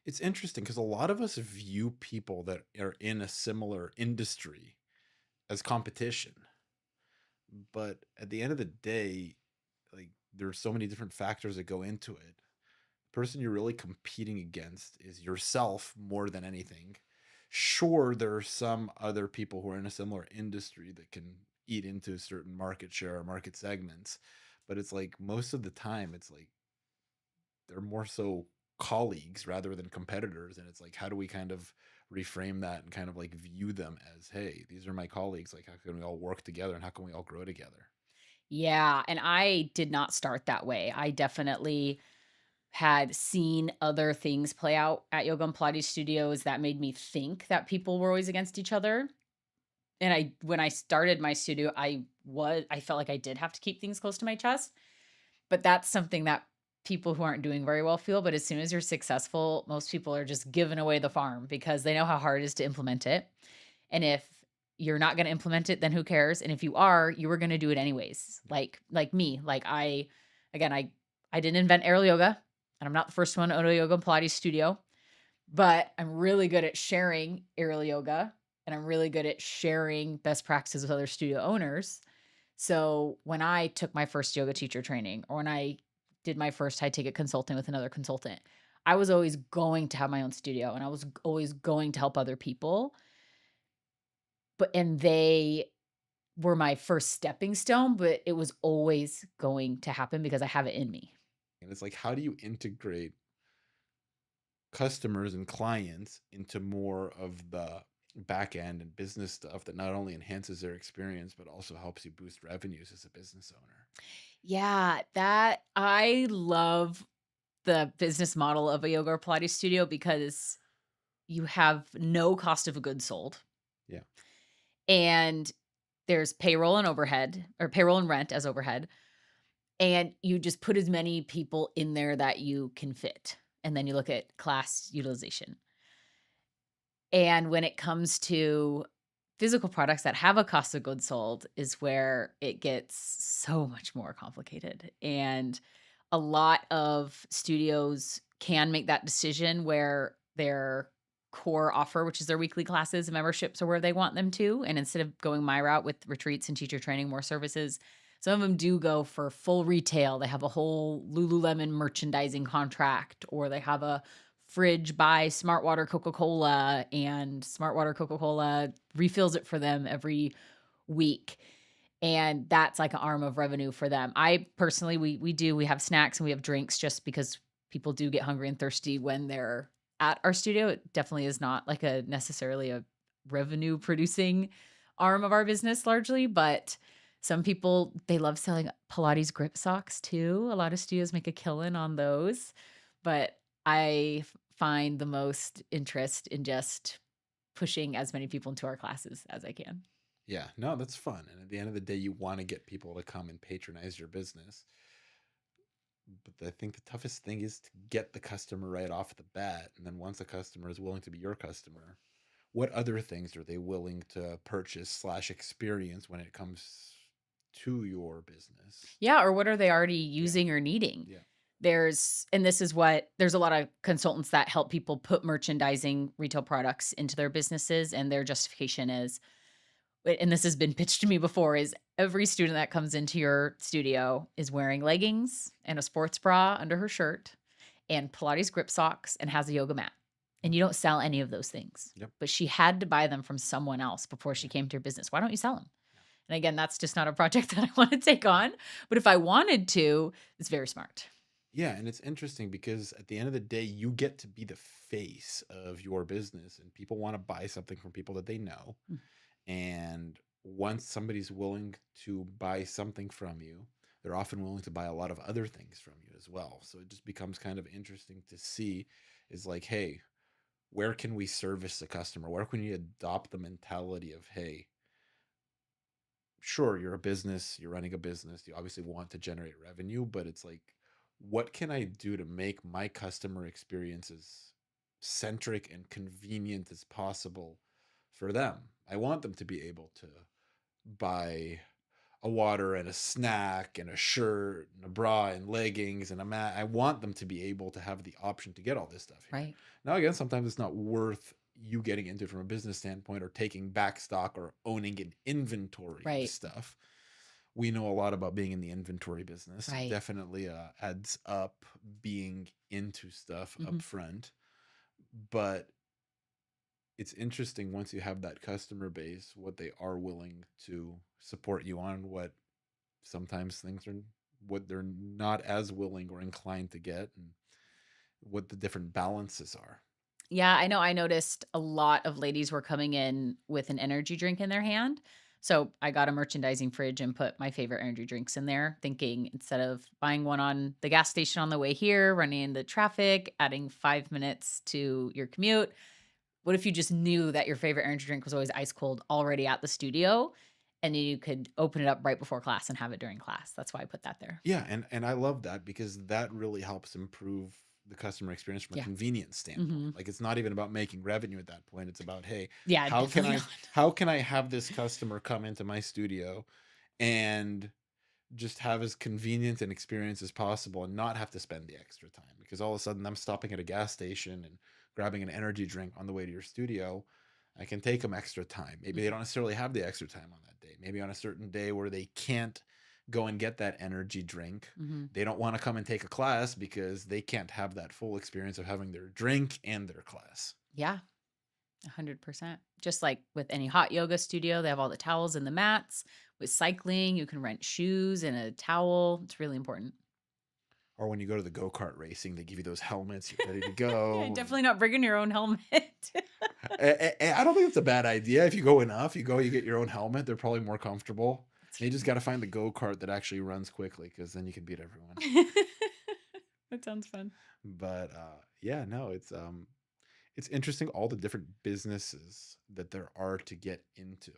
It's interesting because a lot of us view people that are in a similar industry as competition. But at the end of the day, like there's so many different factors that go into it. The person you're really competing against is yourself more than anything. Sure, there are some other people who are in a similar industry that can eat into certain market share or market segments, but it's like most of the time it's like they're more so colleagues rather than competitors, and it's like how do we kind of reframe that and kind of like view them as, hey, these are my colleagues, like how can we all work together and how can we all grow together? Yeah, and I did not start that way. I definitely had seen other things play out at yoga and Pilates studios that made me think that people were always against each other. And I when I started my studio, I felt like I did have to keep things close to my chest, but that's something that people who aren't doing very well feel, but as soon as you're successful, most people are just giving away the farm because they know how hard it is to implement it. And if you're not going to implement it, then who cares? And if you are, you were going to do it anyways. Like me, like I didn't invent aerial yoga, and I'm not the first one to own a yoga and Pilates studio, but I'm really good at sharing aerial yoga, and I'm really good at sharing best practices with other studio owners. So when I took my first yoga teacher training, or when I did my first high ticket consulting with another consultant, I was always going to have my own studio, and I was always going to help other people. And they were my first stepping stone, but it was always going to happen because I have it in me. And it's like how do you integrate customers and clients into more of the back end and business stuff that not only enhances their experience but also helps you boost revenues as a business owner? Yeah, that I love the business model of a yoga or Pilates studio because you have no cost of goods sold, Yeah. and there's payroll and overhead, or payroll and rent as overhead, and you just put as many people in there that you can fit. And then you look at class utilization. And when it comes to physical products that have a cost of goods sold is where it gets so much more complicated. And a lot of studios can make that decision where their core offer, which is their weekly classes and memberships, are where they want them to. And instead of going my route with retreats and teacher training, more services, some of them do go for full retail. They have a whole Lululemon merchandising contract, or they have a fridge buy Smart Water Coca-Cola, and Smart Water Coca-Cola refills it for them every week. And that's like an arm of revenue for them. I personally, we have snacks and we have drinks just because people do get hungry and thirsty when they're at our studio. It definitely is not like a necessarily a revenue producing arm of our business largely, but some people, they love selling Pilates grip socks too. A lot of studios make a killing on those, but find the most interest in just pushing as many people into our classes as I can. Yeah, no, that's fun. And at the end of the day, you want to get people to come and patronize your business. But I think the toughest thing is to get the customer right off the bat. And then once the customer is willing to be your customer, what other things are they willing to purchase slash experience when it comes to your business? Yeah, or what are they already Yeah, using or needing? yeah, There's a lot of consultants that help people put merchandising retail products into their businesses, and their justification is, and this has been pitched to me before, is every student that comes into your studio is wearing leggings and a sports bra under her shirt and Pilates grip socks and has a yoga mat. yep, And you don't sell any of those things. yep, But she had to buy them from someone else before she yeah, came to your business. Why don't you sell them? yeah. And again, that's just not a project that I want to take on. But if I wanted to, it's very smart. Yeah, and it's interesting because at the end of the day, you get to be the face of your business, and people want to buy something from people that they know. Mm. And once somebody's willing to buy something from you, they're often willing to buy a lot of other things from you as well. So it just becomes kind of interesting to see is like, hey, where can we service the customer? Where can we adopt the mentality of, hey, sure, you're a business, you're running a business, you obviously want to generate revenue, but it's like, what can I do to make my customer experiences centric and convenient as possible for them? I want them to be able to buy a water and a snack and a shirt and a bra and leggings and a mat. I want them to be able to have the option to get all this stuff here. Right. Now, again, sometimes it's not worth you getting into it from a business standpoint or taking back stock or owning an inventory of Right. stuff. We know a lot about being in the inventory business. It Right. definitely adds up being into stuff up Mhm. front. But it's interesting once you have that customer base, what they are willing to support you on, what sometimes things are, what they're not as willing or inclined to get, and what the different balances are. Yeah, I know I noticed a lot of ladies were coming in with an energy drink in their hand. So I got a merchandising fridge and put my favorite energy drinks in there, thinking instead of buying one on the gas station on the way here, running into traffic, adding 5 minutes to your commute, what if you just knew that your favorite energy drink was always ice cold already at the studio and you could open it up right before class and have it during class? That's why I put that there. Yeah, and I love that because that really helps improve the customer experience from a Yeah. convenience standpoint. Mhm. Like it's not even about making revenue at that point. It's about, hey, Yeah, how can definitely I not. how can I have this customer come into my studio and just have as convenient an experience as possible and not have to spend the extra time, because all of a sudden I'm stopping at a gas station and grabbing an energy drink on the way to your studio. I can take them extra time. Maybe they Mhm. don't necessarily have the extra time on that day. Maybe on a certain day where they can't go and get that energy drink, Mhm. they don't want to come and take a class because they can't have that full experience of having their drink and their class. Yeah. 100%. Just like with any hot yoga studio, they have all the towels and the mats. With cycling, you can rent shoes and a towel. It's really important. Or when you go to the go-kart racing, they give you those helmets, you're ready to Yeah, go. definitely not bringing your own helmet. I don't think it's a bad idea. If you go enough, you get your own helmet. They're probably more comfortable. That's And you just got to find the go kart that actually runs quickly, because then you can beat everyone. funny. That sounds fun. But yeah, no, it's interesting all the different businesses that there are to get into.